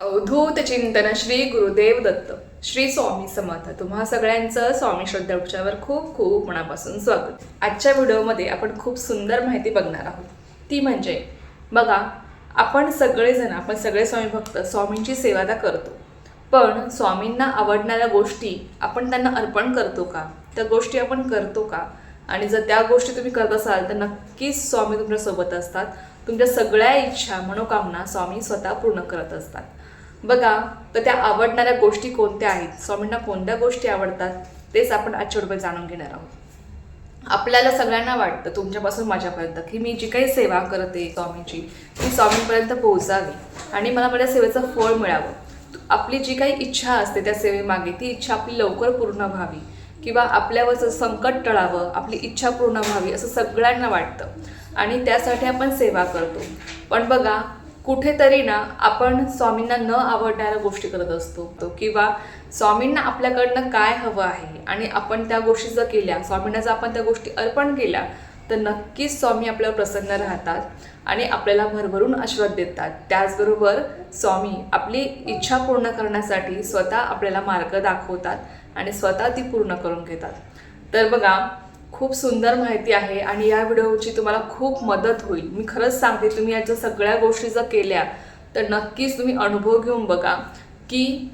अवधूत चिंतन श्री गुरुदेव दत्त श्री स्वामी समर्थ. तुम्हा सगळ्यांचं स्वामी श्रद्धा वृक्षावर खूप खूप मनापासून स्वागत. आजच्या व्हिडिओमध्ये आपण खूप सुंदर माहिती बघणार आहोत. ती म्हणजे बघा, आपण सगळे स्वामी भक्त स्वामींची सेवा तर करतो, पण स्वामींना आवडणाऱ्या गोष्टी आपण त्यांना अर्पण करतो का? त्या गोष्टी आपण करतो का? आणि जर त्या गोष्टी तुम्ही करत असाल तर नक्कीच स्वामी तुमच्यासोबत असतात. तुमच्या सगळ्या इच्छा मनोकामना स्वामी स्वतः पूर्ण करत असतात. बघा, तर त्या आवडणाऱ्या गोष्टी कोणत्या आहेत, स्वामींना कोणत्या गोष्टी आवडतात, तेच आपण आजच्या व्हिडिओमध्ये जाणून घेणार आहोत. आपल्याला सगळ्यांना वाटतं, तुमच्यापासून माझ्यापर्यंत, की मी जी काही सेवा करते स्वामींची ती स्वामींपर्यंत पोहोचावी आणि मला माझ्या सेवेचं फळ मिळावं. आपली जी काही इच्छा असते त्या सेवेमागे, ती इच्छा आपली लवकर पूर्ण व्हावी किंवा आपल्यावरचं संकट टळावं, आपली इच्छा पूर्ण व्हावी असं सगळ्यांना वाटतं आणि त्यासाठी आपण सेवा करतो. पण बघा, कुठेतरी ना आपण स्वामींना न आवडणाऱ्या गोष्टी करत असतो किंवा स्वामींना आपल्याकडनं काय हवं आहे आणि आपण त्या गोष्टी जर केल्या, स्वामींना जर आपण त्या गोष्टी अर्पण केल्या, तर नक्कीच स्वामी आपल्यावर प्रसन्न राहतात आणि आपल्याला भरभरून आशीर्वाद देतात. त्याचबरोबर स्वामी आपली इच्छा पूर्ण करण्यासाठी स्वतः आपल्याला मार्ग दाखवतात आणि स्वतः ती पूर्ण करून घेतात. तर बघा, खूप सुंदर माहिती आहे आणि या व्हिडिओची तुम्हाला खूप मदत होईल. मी खरंच सांगते, तुम्ही याच्या सगळ्या गोष्टी जर केल्या तर नक्कीच तुम्ही अनुभव घेऊन बघा की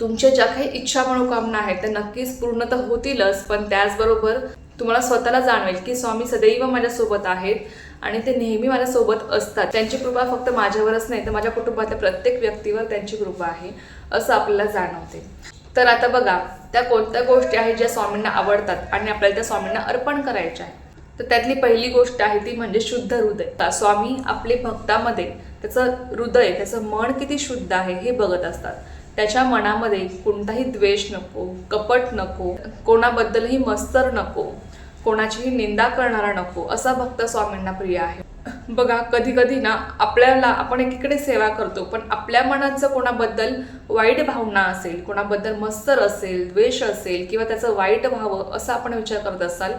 तुमच्या ज्या काही इच्छा मनोकामना आहेत त्या नक्कीच पूर्ण तर होतीलच, पण त्याचबरोबर तुम्हाला स्वतःला जाणवेल की स्वामी सदैव माझ्यासोबत आहेत आणि ते नेहमी माझ्यासोबत असतात. त्यांची कृपा फक्त माझ्यावरच नाही तर माझ्या कुटुंबातल्या प्रत्येक व्यक्तीवर त्यांची कृपा आहे असं आपल्याला जाणवते. तर आता बघा, त्या कोणत्या गोष्टी आहेत ज्या स्वामींना आवडतात आणि आपल्याला त्या स्वामींना अर्पण करायच्या आहेत. तर त्यातली पहिली गोष्ट आहे ती म्हणजे शुद्ध हृदय. स्वामी आपले भक्तामध्ये त्याचं हृदय, त्याचं मन किती शुद्ध आहे हे बघत असतात. त्याच्या मनामध्ये कोणताही द्वेष नको, कपट नको, कोणाबद्दलही मत्सर नको, कोणाचीही निंदा करणारा नको, असा भक्त स्वामींना प्रिय आहे. बघा, कधी कधी ना आपण एकीकडे सेवा करतो, पण आपल्या मनात जर कोणाबद्दल वाईट भावना असेल, कोणाबद्दल मत्सर असेल, द्वेष असेल किंवा त्याचं वाईट व्हावं असं आपण विचार करत असाल,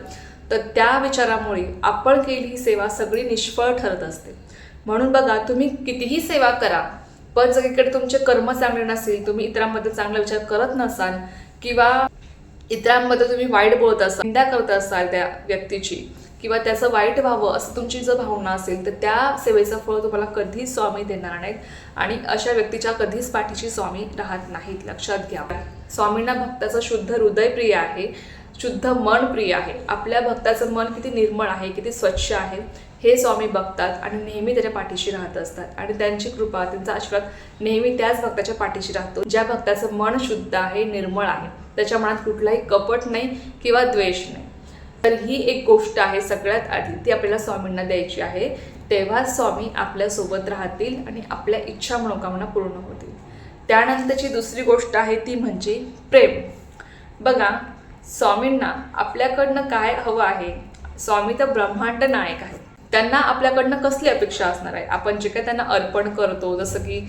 तर त्या विचारामुळे आपण केलेली ही सेवा सगळी निष्फळ ठरत असते. म्हणून बघा, तुम्ही कितीही सेवा करा, पण जर इकडे तुमचे कर्म चांगले नसेल, तुम्ही इतरांबद्दल चांगला विचार करत नसाल किंवा इतरांबद्दल तुम्ही वाईट बोलत असाल, निंदा करत असाल त्या व्यक्तीची किंवा त्याचं वाईट व्हावं असं तुमची जर भावना असेल, तर त्या सेवेचं फळ तुम्हाला कधीच स्वामी देणार नाहीत आणि अशा व्यक्तीच्या कधीच पाठीशी स्वामी राहत नाहीत. लक्षात घ्या, स्वामींना भक्ताचं शुद्ध हृदय प्रिय आहे, शुद्ध मन प्रिय आहे. आपल्या भक्ताचं मन किती निर्मळ आहे, किती स्वच्छ आहे हे स्वामी बघतात आणि नेहमी त्याच्या पाठीशी राहत असतात आणि त्यांची कृपा, त्यांचा आशीर्वाद नेहमी त्याच भक्ताच्या पाठीशी राहतो ज्या भक्ताचं मन शुद्ध आहे, निर्मळ आहे, त्याच्या मनात कुठलाही कपट नाही किंवा द्वेष नाही. तर ही एक गोष्ट आहे सगळ्यात आधी, ती आपल्याला स्वामींना द्यायची आहे. तेव्हाच स्वामी आपल्यासोबत राहतील आणि आपल्या इच्छा मनोकामना पूर्ण होतील. त्यानंतरची दुसरी गोष्ट आहे ती म्हणजे प्रेम. बघा, स्वामींना आपल्याकडनं काय हवं आहे? स्वामी तर ब्रह्मांड नायक आहेत. त्यांना आपल्याकडनं कसली अपेक्षा असणार आहे? आपण जे काही त्यांना अर्पण करतो, जसं की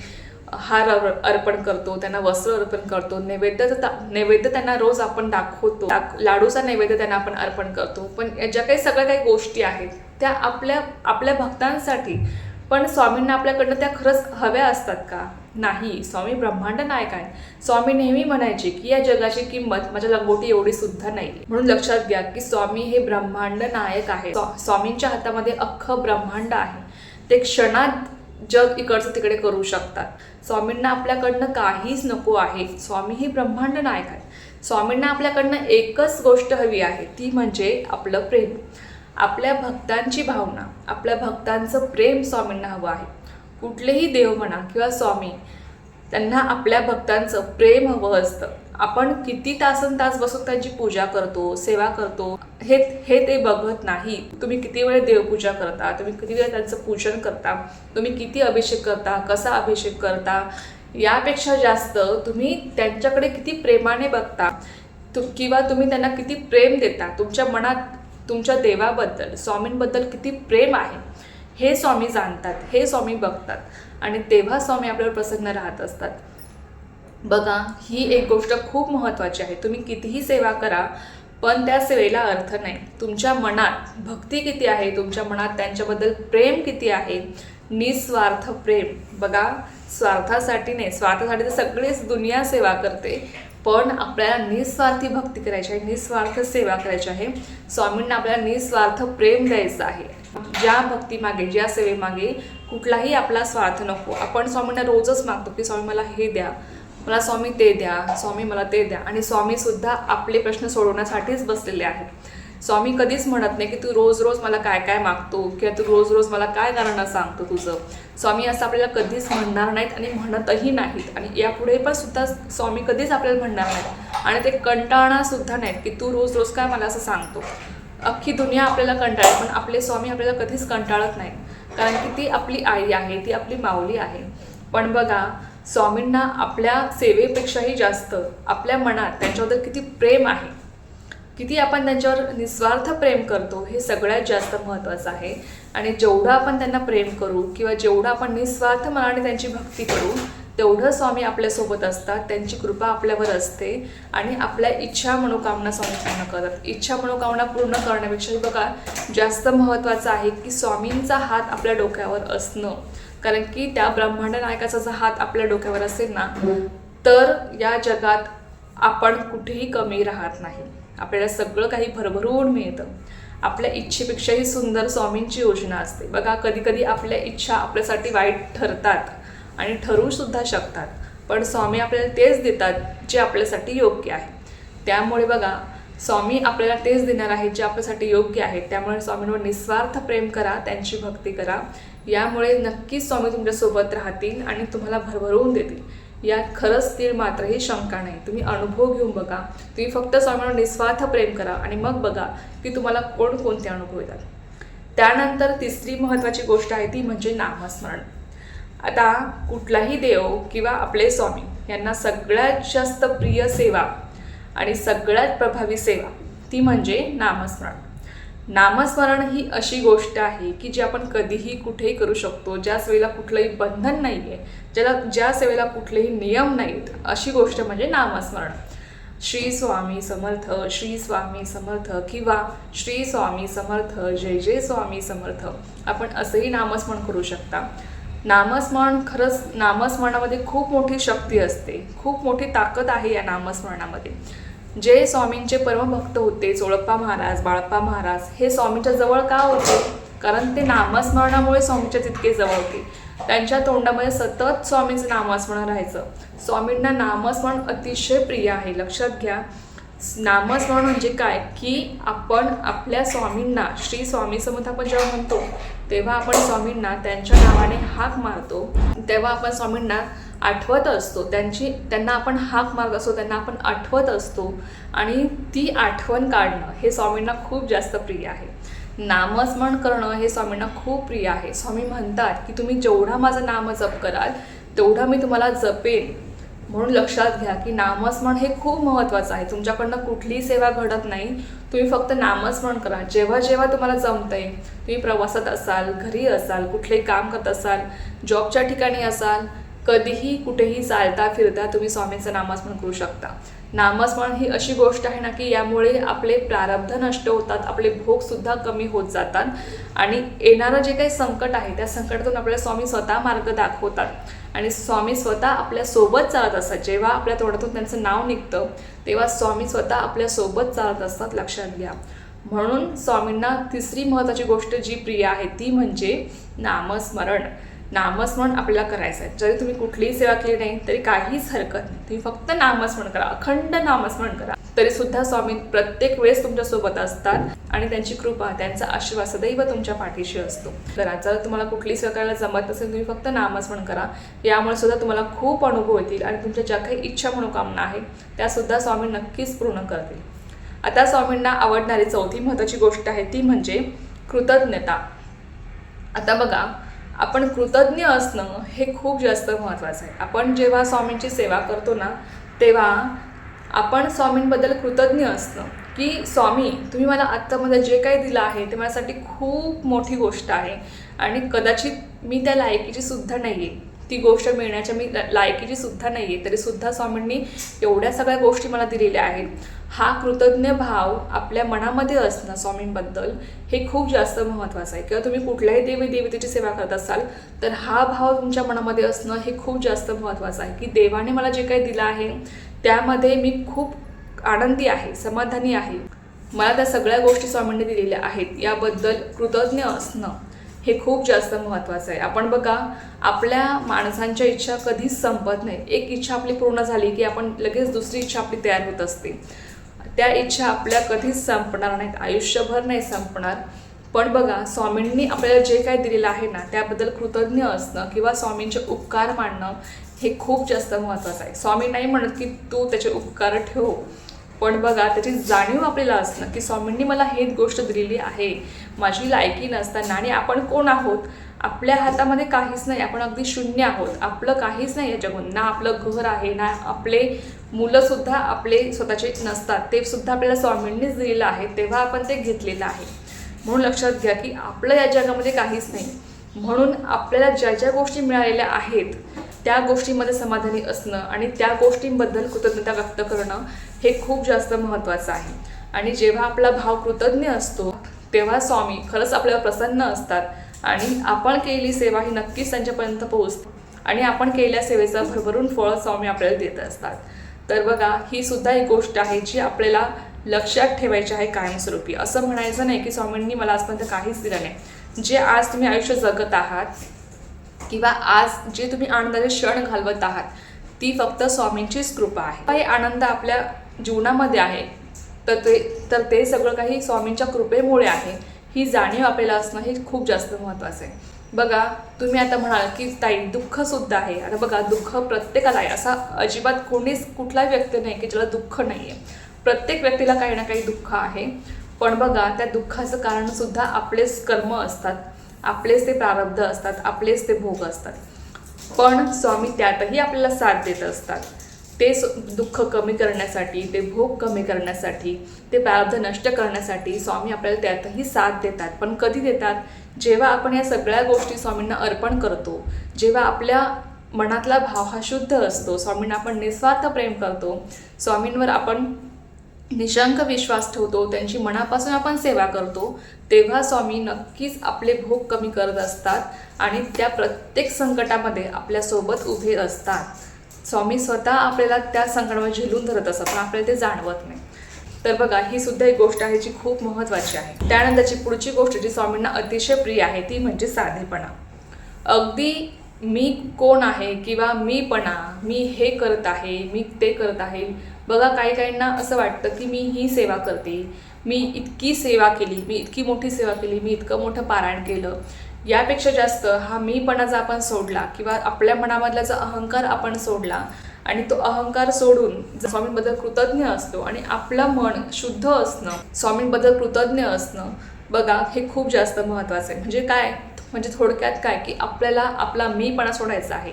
हार अर्पण करतो, त्यांना वस्त्र अर्पण करतो, नैवेद्य त्यांना रोज आपण दाखवतो, लाडूचा नैवेद्य त्यांना आपण अर्पण करतो, पण ज्या काही सगळ्या काही गोष्टी आहेत त्या आपल्या भक्तांसाठी. पण स्वामींना आपल्याकडनं त्या खरंच हव्या असतात का? नाही. स्वामी ब्रह्मांड नायक आहेत. स्वामी नेहमी म्हणायचे की या जगाची किंमत माझ्या लंगोटी एवढी सुद्धा नाही. म्हणून लक्षात घ्या की स्वामी हे ब्रह्मांड नायक आहे. स्वामींच्या हातामध्ये अख्खं ब्रह्मांड आहे. ते क्षणात जग इकडचं तिकडे करू शकतात. स्वामींना आपल्याकडनं काहीच नको आहे. स्वामी हे ब्रह्मांड नायक आहेत. स्वामींना आपल्याकडनं एकच गोष्ट हवी आहे, ती म्हणजे आपलं प्रेम, आपल्या भक्तांची भावना, आपल्या भक्तांचं प्रेम स्वामींना हवं आहे. कुठलेही देव म्हणा किंवा स्वामी, त्यांना आपल्या भक्तांचं प्रेम हवं असतं. आपण किती तासन-तास बसून त्यांची पूजा करतो, सेवा करतो, हे ते बघत नाही. तुम्ही किती वेळ देवपूजा करता, तुम्ही किती वेळ त्यांचं पूजन करता, तुम्ही किती अभिषेक करता, कसा अभिषेक करता, यापेक्षा जास्त तुम्ही त्यांच्याकडे किती प्रेमाने बघता किंवा तुम्ही त्यांना किती प्रेम देता. तुमच्या मनात तुमच्या देवाबद्दल, स्वामींबद्दल किती प्रेम आहे हे स्वामी जाणतात, हे स्वामी बघतात आणि तेव्हा स्वामी आपल्यावर प्रसन्न राहत असतात. बघा, ही एक गोष्ट खूप महत्त्वाची आहे. तुम्ही कितीही सेवा करा, पण त्या सेवेला अर्थ नाही. तुमच्या मनात भक्ती किती आहे, तुमच्या मनात त्यांच्याबद्दल प्रेम किती आहे, निस्वार्थ प्रेम. बघा, स्वार्थासाठी नाही, स्वार्थासाठी तर सगळीच दुनिया सेवा करते, पण आपल्याला निस्वार्थी भक्ती करायची आहे, निस्वार्थ सेवा करायची आहे. स्वामींना आपल्याला निस्वार्थ प्रेम द्यायचं आहे. ज्या भक्तीमागे, ज्या सेवेमागे कुठलाही आपला स्वार्थ नको. आपण स्वामींना रोजच मागतो की स्वामी मला हे द्या, मला स्वामी ते द्या, स्वामी मला ते द्या, आणि स्वामीसुद्धा आपले प्रश्न सोडवण्यासाठीच बसलेले आहेत. स्वामी कधीच म्हणत नाही की तू रोज रोज मला काय काय मागतो किंवा तू रोज रोज मला काय कारण सांगतो तुझं. स्वामी असं आपल्याला कधीच म्हणणार नाहीत आणि म्हणतही नाहीत, आणि यापुढे पण सुद्धा स्वामी कधीच आपल्याला म्हणणार नाहीत, आणि ते कंटाळणारसुद्धा नाहीत की तू रोज रोज काय मला असं सांगतो. अख्खी दुनिया आपल्याला कंटाळते, पण आपले स्वामी आपल्याला कधीच कंटाळत नाहीत, कारण की ती आपली आई आहे, ती आपली माऊली आहे. पण बघा, स्वामींना आपल्या सेवेपेक्षाही जास्त आपल्या मनात त्यांच्याबद्दल किती प्रेम आहे, किती आपण त्यांच्यावर निस्वार्थ प्रेम करतो, हे सगळ्यात जास्त महत्त्वाचं आहे. आणि जेवढं आपण त्यांना प्रेम करू किंवा जेवढं आपण निस्वार्थ मनाने त्यांची भक्ती करू, तेवढं स्वामी आपल्यासोबत असतात, त्यांची कृपा आपल्यावर असते, आणि आपल्या इच्छा मनोकामना स्वामी पूर्ण करतात. इच्छा मनोकामना पूर्ण करण्यापेक्षाही बघा, जास्त महत्त्वाचं आहे की स्वामींचा हात आपल्या डोक्यावर असणं. कारण की त्या ब्रह्मांड नायकाचा जर हात आपल्या डोक्यावर असेल ना, तर या जगात आपण कुठेही कमी राहत नाही. आपल्याला सगळं काही भरभरून मिळतं. आपल्या इच्छेपेक्षाही सुंदर स्वामींची योजना असते. बघा, कधी कधी आपल्या इच्छा आपल्यासाठी वाईट ठरतात आणि ठरूसुद्धा शकतात, पण स्वामी आपल्याला तेच देतात जे आपल्यासाठी योग्य आहे. त्यामुळे बघा, स्वामी आपल्याला तेच देणार आहे जे आपल्यासाठी योग्य आहे. त्यामुळे स्वामींवर निस्वार्थ प्रेम करा, त्यांची भक्ती करा. यामुळे नक्कीच स्वामी तुमच्यासोबत राहतील आणि तुम्हाला भरभरून देतील. यात खरंच तीळ मात्रही शंका नाही. तुम्ही अनुभव घेऊन बघा. तुम्ही फक्त स्वामींवर निस्वार्थ प्रेम करा आणि मग बघा की तुम्हाला कोणकोणते अनुभव येतात. त्यानंतर तिसरी महत्त्वाची गोष्ट आहे ती म्हणजे नामस्मरण. आता कुठलाही देव किंवा आपले स्वामी यांना सगळ्यात जास्त प्रिय सेवा आणि सगळ्यात प्रभावी सेवा ती म्हणजे नामस्मरण. नामस्मरण ही अशी गोष्ट आहे की जी आपण कधीही कुठेही करू शकतो, ज्या सेवेला कुठलंही बंधन नाही आहे, ज्या सेवेला कुठलेही नियम नाहीत, अशी गोष्ट म्हणजे नामस्मरण. श्री स्वामी समर्थ, श्री स्वामी समर्थ, किंवा श्री स्वामी समर्थ, जय जय स्वामी समर्थ, आपण असंही नामस्मरण करू शकता. नामस्मरण, खरंच नामस्मरणामध्ये खूप मोठी शक्ती असते, खूप मोठी ताकद आहे या नामस्मरणामध्ये. जे स्वामींचे परमभक्त होते, चोळप्पा महाराज, बाळप्पा महाराज, हे स्वामींच्या जवळ का होते? कारण ते नामस्मरणामुळे स्वामींच्या तितके जवळ होते. त्यांच्या तोंडामध्ये सतत स्वामींचं नामस्मरण राहायचं. स्वामींना नामस्मरण अतिशय प्रिय आहे. लक्षात घ्या, नामस्मरण म्हणजे काय की आपण आपल्या स्वामींना, श्री स्वामी समर्थ आपण जेव्हा म्हणतो तेव्हा आपण स्वामींना त्यांच्या नावाने हाक मारतो, तेव्हा आपण स्वामींना आठवत असतो, त्यांना आपण हाक मारत असतो, त्यांना आपण आठवत असतो, आणि ती आठवण काढणं हे स्वामींना खूप जास्त प्रिय आहे. नामस्मरण करणं हे स्वामींना खूप प्रिय आहे. स्वामी म्हणतात की तुम्ही जेवढा माझं नाम जप कराल तेवढा मी तुम्हाला जपेन. म्हणून लक्षात घ्या की नामस्मरण हे खूप महत्त्वाचं आहे. तुमच्याकडनं कुठलीही सेवा घडत नाही, तुम्ही फक्त नामस्मरण करा. जेव्हा जेव्हा तुम्हाला जमतंय, तुम्ही प्रवासात असाल, घरी असाल, कुठलेही काम करत असाल, जॉबच्या ठिकाणी असाल, कधीही कुठेही चालता फिरता तुम्ही स्वामींचं नामस्मरण करू शकता. नामस्मरण ही अशी गोष्ट आहे ना की यामुळे आपले प्रारब्ध नष्ट होतात, आपले भोगसुद्धा कमी होत जातात, आणि येणारं जे काही संकट आहे त्या संकटातून आपल्याला स्वामी स्वतः मार्ग दाखवतात, आणि स्वामी स्वतः आपल्यासोबत चालत असतात. जेव्हा आपल्या तोंडातून त्यांचं नाव निघतं तेव्हा स्वामी स्वतः आपल्यासोबत चालत असतात. लक्षात घ्या. म्हणून स्वामींना तिसरी महत्त्वाची गोष्ट जी प्रिय आहे ती म्हणजे नामस्मरण. नामस्मरण आपल्याला करायचं आहे. जरी तुम्ही कुठलीही सेवा केली नाही तरी काहीच हरकत नाही, तुम्ही फक्त नामस्मरण करा, अखंड नामस्मरण करा, तरीसुद्धा स्वामी प्रत्येक वेळेस तुमच्यासोबत असतात, आणि त्यांची कृपा, त्यांचा आशीर्वाद सदैव तुमच्या पाठीशी असतो. जर तुम्हाला कुठलीही सेवा करायला जमत नसेल, तुम्ही फक्त नामस्मरण करा. यामुळे सुद्धा तुम्हाला खूप अनुभव येतील, आणि तुमच्या ज्या काही इच्छा मनोकामना आहेत त्यासुद्धा स्वामी नक्कीच पूर्ण करतील. आता स्वामींना आवडणारी चौथी महत्त्वाची गोष्ट आहे ती म्हणजे कृतज्ञता. आता बघा, आपण कृतज्ञ असणं हे खूप जास्त महत्त्वाचं आहे. आपण जेव्हा स्वामींची सेवा करतो ना, तेव्हा आपण स्वामींबद्दल कृतज्ञ असणं की स्वामी, तुम्ही मला आत्तामध्ये जे काही दिलं आहे ते माझ्यासाठी खूप मोठी गोष्ट आहे, आणि कदाचित मी त्या लायकीची सुद्धा नाही आहे, ती गोष्ट मिळण्याच्या मी लायकीची सुद्धा नाही आहे, तरीसुद्धा स्वामींनी एवढ्या सगळ्या गोष्टी मला दिलेल्या आहेत. हा कृतज्ञ भाव आपल्या मनामध्ये असणं स्वामींबद्दल हे खूप जास्त महत्त्वाचं आहे. किंवा तुम्ही कुठल्याही देवी देवतेची सेवा करत असाल तर हा भाव तुमच्या मनामध्ये असणं हे खूप जास्त महत्त्वाचं आहे, की देवाने मला जे काही दिलं आहे त्यामध्ये मी खूप आनंदी आहे, समाधानी आहे. मला त्या सगळ्या गोष्टी स्वामींनी दिलेल्या आहेत याबद्दल कृतज्ञ असणं हे खूप जास्त महत्त्वाचं आहे. आपण बघा, आपल्या माणसांच्या इच्छा कधीच संपत नाही. एक इच्छा आपली पूर्ण झाली की आपण लगेच दुसरी इच्छा आपली तयार होत असते. त्या इच्छा आपल्या कधीच संपणार नाहीत, आयुष्यभर नाही संपणार. पण बघा, स्वामींनी आपल्याला जे काही दिलेलं आहे ना त्याबद्दल कृतज्ञ असणं किंवा स्वामींचे उपकार मानणं हे खूप जास्त महत्त्वाचं आहे. स्वामी नाही म्हणत की तू त्याचे उपकार ठेव, पण बघा त्याची जाणीव आपल्याला असणं की स्वामींनी मला हेच गोष्ट दिलेली आहे माझी लायकी नसताना. आणि आपण कोण आहोत? आपल्या हातामध्ये काहीच नाही, आपण अगदी शून्य आहोत. आपलं काहीच नाही या जगात, ना आपलं घर आहे, ना आपले मुलंसुद्धा आपले स्वतःचे नसतात, ते सुद्धा आपल्याला स्वामींनीच दिलेलं आहे, तेव्हा आपण ते घेतलेलं आहे. म्हणून लक्षात घ्या की आपलं या जगामध्ये काहीच नाही. म्हणून आपल्याला ज्या ज्या गोष्टी मिळालेल्या आहेत त्या गोष्टींमध्ये समाधानी असणं आणि त्या गोष्टींबद्दल कृतज्ञता व्यक्त करणं हे खूप जास्त महत्त्वाचं आहे. आणि जेव्हा आपला भाव कृतज्ञ असतो तेव्हा स्वामी खरंच आपल्याला प्रसन्न असतात आणि आपण केलेली सेवा ही नक्कीच त्यांच्यापर्यंत पोहोचते आणि आपण केलेल्या सेवेचं भरभरून फळ स्वामी आपल्याला देत असतात. तर बघा, ही सुद्धा एक गोष्ट आहे जी आपल्याला लक्षात ठेवायची आहे कायमस्वरूपी. असं म्हणायचं नाही की स्वामींनी मला आजपर्यंत काहीच दिलं नाही. जे आज तुम्ही आयुष्य जगत आहात किंवा आज जे तुम्ही आनंदाचे क्षण घालवत आहात ती फक्त स्वामींचीच कृपा आहे. काही आनंद आपल्या जीवनामध्ये आहे तर ते सगळं काही स्वामींच्या कृपेमुळे आहे, ही जाणीव आपल्याला असणं हे खूप जास्त महत्त्वाचं आहे. बघा, तुम्ही आता म्हणाल की ताई दुःखसुद्धा आहे. आता बघा, दुःख प्रत्येकाला आहे, असा अजिबात कुठलाही व्यक्ती नाही की ज्याला दुःख नाही आहे. प्रत्येक व्यक्तीला काही ना काही दुःख आहे. पण बघा, त्या दुःखाचं कारणसुद्धा आपलेच कर्म असतात, आपलेच ते प्रारब्ध असतात, आपलेच ते भोग असतात. पण स्वामी त्यातही आपल्याला साथ देत असतात. ते दुःख कमी करण्यासाठी, ते भोग कमी करण्यासाठी, ते प्रारब्ध नष्ट करण्यासाठी स्वामी आपल्याला त्यातही साथ देतात. पण कधी देतात? जेव्हा आपण या सगळ्या गोष्टी स्वामींना अर्पण करतो, जेव्हा आपल्या मनातला भाव हा शुद्ध असतो, स्वामींना आपण निस्वार्थ प्रेम करतो, स्वामींवर आपण निशंक विश्वास ठेवतो, त्यांची मनापासून आपण सेवा करतो, तेव्हा स्वामी नक्कीच आपले भोग कमी करत असतात आणि त्या प्रत्येक संकटामध्ये आपल्यासोबत उभे असतात. स्वामी स्वतः आपल्याला त्या संकटावर झेलून धरत असतात, पण आपल्याला ते जाणवत नाही. तर बघा, ही सुद्धा एक गोष्ट आहे जी खूप महत्त्वाची आहे. त्यानंतरची पुढची गोष्ट जी स्वामींना अतिशय प्रिय आहे ती म्हणजे साधेपणा. अगदी मी कोण आहे किंवा मीपणा, मी हे करत आहे, मी ते करत आहे. बघा, काहींना असं वाटतं की मी ही सेवा करते, मी इतकी सेवा केली, मी इतकी मोठी सेवा केली, मी इतकं मोठं पारायण केलं. यापेक्षा जास्त हा मीपणा जर आपण सोडला किंवा आपल्या मनामधला जो अहंकार आपण सोडला आणि तो अहंकार सोडून स्वामींबद्दल कृतज्ञ असतो आणि आपलं मन शुद्ध असणं, स्वामींबद्दल कृतज्ञ असणं, बघा हे खूप जास्त महत्त्वाचं आहे. म्हणजे काय? म्हणजे थोडक्यात काय की आपल्याला आपला मीपणा सोडायचा आहे.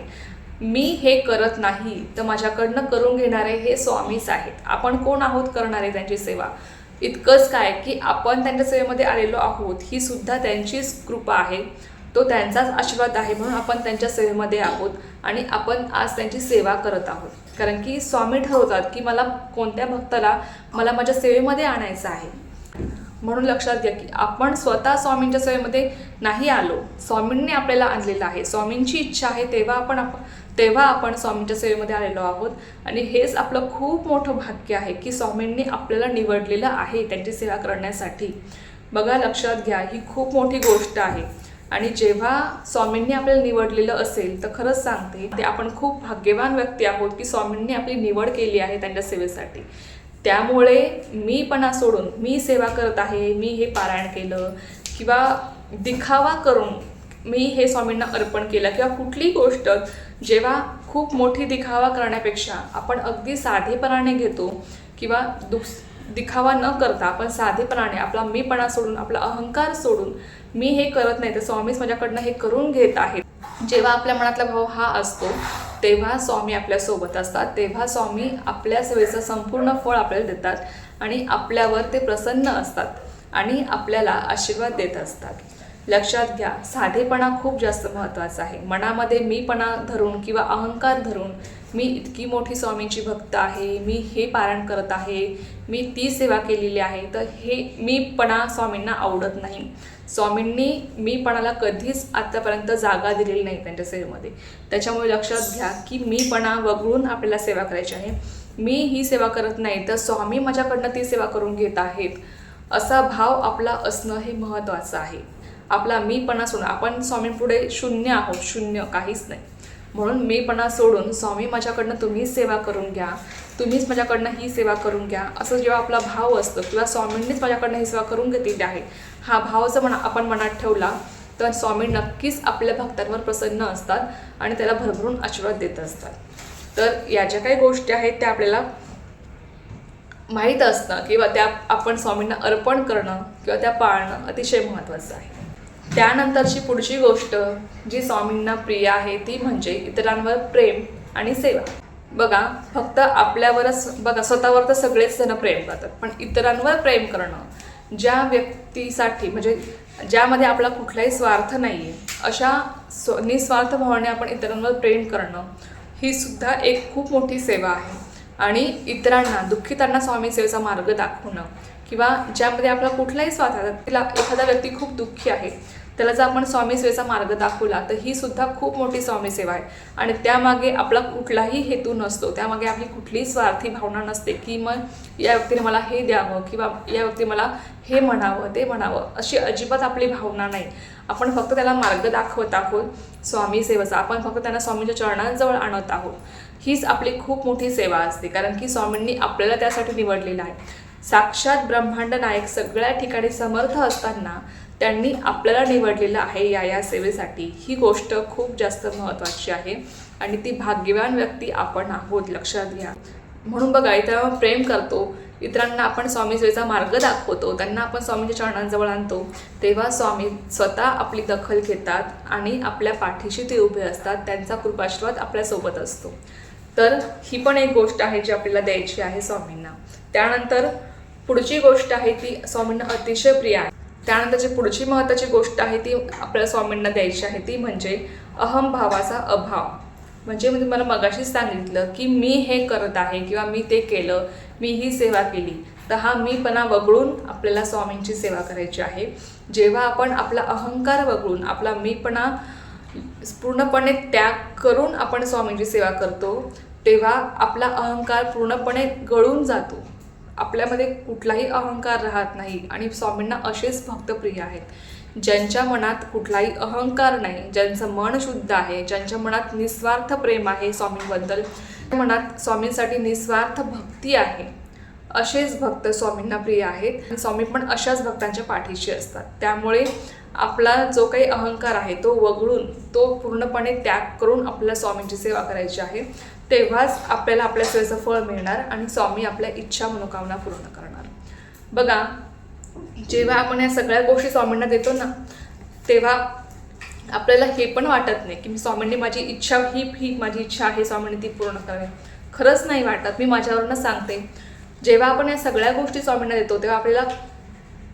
मी हे करत नाही तर माझ्याकडनं करून घेणारे हे स्वामीच आहेत. आपण कोण आहोत करणारे त्यांची सेवा? इतकंच काय की आपण त्यांच्या सेवेमध्ये आलेलो आहोत, ही सुद्धा त्यांचीच कृपा आहे, तो त्यांचाच आशीर्वाद आहे, म्हणून आपण त्यांच्या सेवेमध्ये आहोत आणि आपण आज त्यांची सेवा करत आहोत. कारण की स्वामी ठरवतात की मला कोणत्या भक्ताला मला माझ्या सेवेमध्ये आणायचं आहे. म्हणून लक्षात घ्या की आपण स्वतः स्वामींच्या सेवेमध्ये नाही आलो, स्वामींनी आपल्याला आणलेलं आहे. स्वामींची इच्छा आहे तेव्हा आपण स्वामींच्या सेवेमध्ये आलेलो आहोत आणि हेच आपलं खूप मोठं भाग्य आहे की स्वामींनी आपल्याला निवडलेलं आहे त्यांची सेवा करण्यासाठी. बघा, लक्षात घ्या, ही खूप मोठी गोष्ट आहे. आणि जेव्हा स्वामींनी आपल्याला निवडलेलं असेल तर खरंच सांगते ते आपण खूप भाग्यवान व्यक्ती आहोत की स्वामींनी आपली निवड केली आहे त्यांच्या सेवेसाठी. त्यामुळे मीपणा सोडून मी सेवा करत आहे, मी हे पारायण केलं किंवा दिखावा करून मी हे स्वामींना अर्पण केलं किंवा कुठलीही गोष्ट जेव्हा खूप मोठी दिखावा करण्यापेक्षा आपण अगदी साधेपणाने घेतो किंवा दिखावा न करता आपण साधेपणाने आपला मीपणा सोडून, आपला अहंकार सोडून मी हे करत नाही तर स्वामीच माझ्याकडनं हे करून घेत आहेत, जेव्हा आपल्या मनातला भाव हा असतो तेव्हा स्वामी आपल्यासोबत असतात. तेव्हा स्वामी आपल्या सेवेचं संपूर्ण फळ आपल्याला देतात आणि आपल्यावर ते प्रसन्न असतात आणि आपल्याला आशीर्वाद देत असतात. लक्षात घ्या, साधेपणा खूप जास्त महत्त्वाचा आहे. मनामध्ये मीपणा धरून किंवा अहंकार धरून मी इतकी मोठी स्वामींची भक्त आहे, मी हे पारायण करत आहे, मी ती सेवा केलेली आहे, तर हे मीपणा स्वामींना आवडत नाही. स्वामींनी मीपणाला कधीच आतापर्यंत जागा दिलेली नाही त्यांच्या सेवेमध्ये. त्याच्यामुळे लक्षात घ्या की मीपणा वगळून आपल्याला सेवा करायची आहे. मी ही सेवा करत नाही तर स्वामी माझ्याकडनं ती सेवा करून घेत आहेत, असा भाव आपला असणं हे महत्त्वाचं आहे. आपला मीपणा सोडून आपण स्वामींपुढे शून्य आहोत, शून्य, काहीच नाही. म्हणून मीपणा सोडून स्वामी माझ्याकडनं तुम्हीच सेवा करून घ्या, तुम्हीच माझ्याकडनं ही सेवा करून घ्या, असं जेव्हा आपला भाव असतो किंवा स्वामींनीच माझ्याकडनं ही सेवा करून घेतलेली आहे, हा भाव जर आपण मनात ठेवला तर स्वामी नक्कीच आपल्या भक्तांवर प्रसन्न असतात आणि त्याला भरभरून आशीर्वाद देत असतात. तर या ज्या काही गोष्टी आहेत त्या आपल्याला माहीत असणं किंवा त्या आपण स्वामींना अर्पण करणं किंवा त्या पाळणं अतिशय महत्त्वाचं आहे. त्यानंतरची पुढची गोष्ट जी स्वामींना प्रिय आहे ती म्हणजे इतरांवर प्रेम आणि सेवा. बघा, फक्त आपल्यावरच बघा, स्वतःवर तर सगळेच जण प्रेम करतात, पण इतरांवर प्रेम करणं, ज्या व्यक्तीसाठी म्हणजे ज्यामध्ये आपला कुठलाही स्वार्थ नाही आहे, अशा निस्वार्थ भावाने आपण इतरांवर प्रेम करणं ही सुद्धा एक खूप मोठी सेवा आहे. आणि इतरांना, दुःखितांना स्वामी सेवेचा मार्ग दाखवणं किंवा ज्यामध्ये आपला कुठलाही स्वार्थ आहे, तिला एखादा व्यक्ती खूप दुःखी आहे, त्याला जर आपण स्वामी सेवेचा मार्ग दाखवला तर ही सुद्धा खूप मोठी स्वामी सेवा आहे. आणि त्यामागे आपला कुठलाही हेतू नसतो, त्यामागे आपली कुठलीही स्वार्थी भावना नसते की मग या व्यक्तीने मला हे द्यावं किंवा या व्यक्ती मला हे म्हणावं ते म्हणावं, अशी अजिबात आपली भावना नाही. आपण फक्त त्याला मार्ग दाखवत आहोत स्वामी सेवेचा, आपण फक्त त्यांना स्वामींच्या चरणांजवळ आणत आहोत. हीच आपली खूप मोठी सेवा असते, कारण की स्वामींनी आपल्याला त्यासाठी निवडलेलं आहे. साक्षात ब्रह्मांड नायक सगळ्या ठिकाणी समर्थ असताना त्यांनी आपल्याला निवडलेलं आहे या सेवेसाठी. ही गोष्ट खूप जास्त महत्त्वाची आहे आणि ती भाग्यवान व्यक्ती आपण आहोत, लक्षात घ्या. म्हणून बघा, इतरांवर प्रेम करतो, इतरांना आपण स्वामी सेवेचा मार्ग दाखवतो, त्यांना आपण स्वामींच्या चरणांजवळ आणतो, तेव्हा स्वामी स्वतः आपली दखल घेतात आणि आपल्या पाठीशी ते उभे असतात. त्यांचा कृपाशीर्वाद आपल्यासोबत असतो. तर ही पण एक गोष्ट आहे जी आपल्याला द्यायची आहे स्वामींना. त्यानंतर पुढची गोष्ट आहे ती स्वामींना अतिशय प्रिय आहे. त्यानंतरची पुढची महत्त्वाची गोष्ट आहे ती आपल्याला स्वामींना द्यायची आहे ती म्हणजे अहंभावाचा अभाव. म्हणजे मी तुम्हाला मगाशीच सांगितलं की मी हे करत आहे किंवा मी ते केलं, मी ही सेवा केली, तर हा मीपणा वगळून आपल्याला स्वामींची सेवा करायची आहे. जेव्हा आपण आपला अहंकार वगळून आपला मीपणा पूर्णपणे त्याग करून आपण स्वामींची सेवा करतो, तेव्हा आपला अहंकार पूर्णपणे गळून जातो. आपल्यामध्ये कुठलाही अहंकार राहत नाही आणि स्वामींना असेच भक्त प्रिय आहेत, ज्यांच्या मनात कुठलाही अहंकार नाही, ज्यांचं मन शुद्ध आहे, ज्यांच्या मनात निस्वार्थ प्रेम आहे स्वामींबद्दल, मनात स्वामींसाठी निस्वार्थ भक्ती आहे, असेच भक्त स्वामींना प्रिय आहेत. आणि स्वामी पण अशाच भक्तांच्या पाठीशी असतात. त्यामुळे आपला जो काही अहंकार आहे तो वगळून, तो पूर्णपणे त्याग करून आपल्याला स्वामींची सेवा करायची आहे. तेव्हाच आपल्याला आपल्या सेवेचं फळ मिळणार आणि स्वामी आपल्या इच्छा मनोकामना पूर्ण करणार. बघा, जेव्हा आपण या सगळ्या गोष्टी स्वामींना देतो ना, तेव्हा आपल्याला हे पण वाटत नाही की मी स्वामींनी माझी इच्छा ही माझी इच्छा आहे, स्वामींनी ती पूर्ण करावी. खरंच नाही वाटत. मी माझ्यावरूनच सांगते, जेव्हा आपण या सगळ्या गोष्टी स्वामींना देतो तेव्हा आपल्याला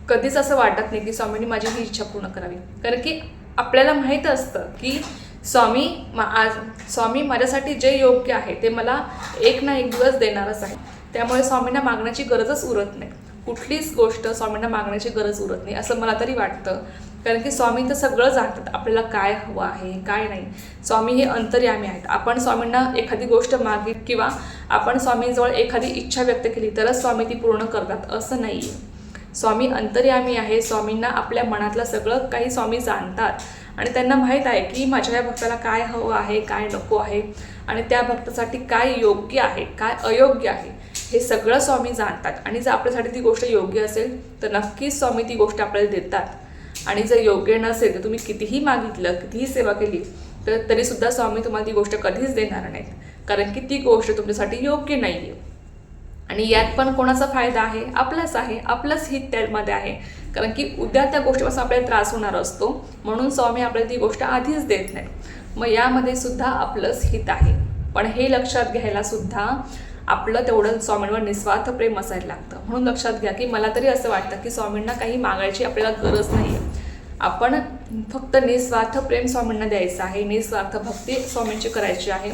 कधीच असं वाटत नाही की स्वामींनी माझी ही इच्छा पूर्ण करावी. कारण की आपल्याला माहीत असतं की स्वामी माझ्यासाठी जे योग्य आहे ते मला एक ना एक दिवस देणारच आहे. त्यामुळे स्वामींना मागण्याची गरजच उरत नाही. कुठलीच गोष्ट स्वामींना मागण्याची गरज उरत नाही असं मला तरी वाटतं. कारण की स्वामी तर सगळं जाणतात, आपल्याला काय हवं आहे काय नाही. स्वामी हे अंतर्यामी आहेत. आपण स्वामींना एखादी गोष्ट मागितली किंवा आपण स्वामींजवळ एखादी इच्छा व्यक्त केली तरच स्वामी ती पूर्ण करतात असं नाही आहे. स्वामी अंतर्यामी आहे. स्वामींना आपल्या मनातलं सगळं काही स्वामी जाणतात आणि त्यांना माहीत आहे की माझ्या या भक्ताला काय हवं आहे काय नको आहे आणि त्या भक्तासाठी काय योग्य आहे काय अयोग्य आहे हे सगळं स्वामी जाणतात. आणि जर आपल्यासाठी ती गोष्ट योग्य असेल तर नक्कीच स्वामी ती गोष्ट आपल्याला देतात. आणि जर योग्य नसेल तर तुम्ही कितीही मागितलं, कितीही सेवा केली तर तरीसुद्धा स्वामी तुम्हाला ती गोष्ट कधीच देणार नाहीत, कारण की ती गोष्ट तुमच्यासाठी योग्य नाही आहे. आणि यात पण कोणाचा फायदा आहे? आपलाच आहे, आपलंच हित त्यामध्ये आहे. कारण की उद्या त्या गोष्टीपासून आपल्याला त्रास होणार असतो, म्हणून स्वामी आपल्याला ती गोष्ट आधीच देत नाही. मग यामध्ये सुद्धा आपलंच हित आहे. पण हे लक्षात घ्यायला सुद्धा आपलं तेवढं स्वामींवर निस्वार्थ प्रेम असायला लागतं. म्हणून लक्षात घ्या की मला तरी असं वाटतं की स्वामींना काही मागायची आपल्याला गरज नाही आहे. आपण फक्त निस्वार्थ प्रेम स्वामींना द्यायचं आहे, निस्वार्थ भक्ती स्वामींची करायची आहे.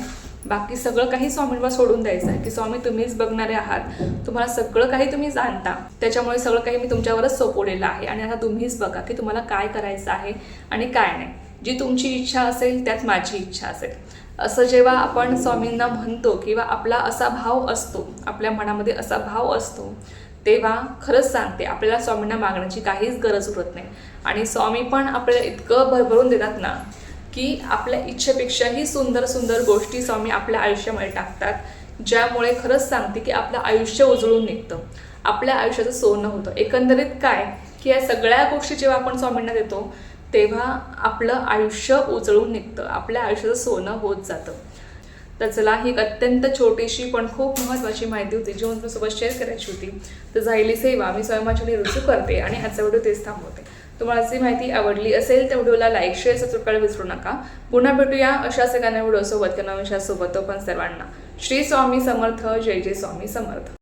बाकी सगळं काही स्वामींवर सोडून द्यायचं आहे की स्वामी तुम्हीच बघणारे आहात, तुम्हाला सगळं काही तुम्ही जाणता, त्याच्यामुळे सगळं काही मी तुमच्यावरच सोपवलेलं आहे आणि आता तुम्हीच बघा की तुम्हाला काय करायचं आहे आणि काय नाही. जी तुमची इच्छा असेल त्यात माझी इच्छा असेल, असं जेव्हा आपण स्वामींना म्हणतो किंवा आपला असा भाव असतो, आपल्या मनामध्ये असा भाव असतो, तेव्हा खरंच सांगते आपल्याला स्वामींना मागण्याची काहीच गरज उरत नाही. आणि स्वामी पण आपल्याला इतकं भरभरून देतात ना की आपल्या इच्छेपेक्षाही सुंदर सुंदर गोष्टी स्वामी आपल्या आयुष्यामध्ये टाकतात, ज्यामुळे खरंच सांगते की आपलं आयुष्य उजळून निघतं, आपल्या आयुष्याचं सोनं होतं. एकंदरीत काय की या सगळ्या गोष्टी जेव्हा आपण स्वामींना देतो तेव्हा आपलं आयुष्य उजळून निघतं, आपल्या आयुष्याचं सोनं होत जातं. तर चला, ही एक अत्यंत छोटीशी पण खूप महत्त्वाची माहिती होती जी तुमच्यासोबत शेअर करायची होती. तर झालेली सेवा मी स्वयंपाकाची रुजू करते आणि आजचा व्हिडिओ तेच थांबवते. तुम्हाला जी माहिती आवडली असेल त्या व्हिडिओला लाईक, शेअर, सबस्क्राईब करायला विसरू नका. पुन्हा भेटूया अशाच एका नव्या व्हिडिओसोबत किंवा विषयासोबत. पण सर्वांना श्री स्वामी समर्थ. जय जय स्वामी समर्थ.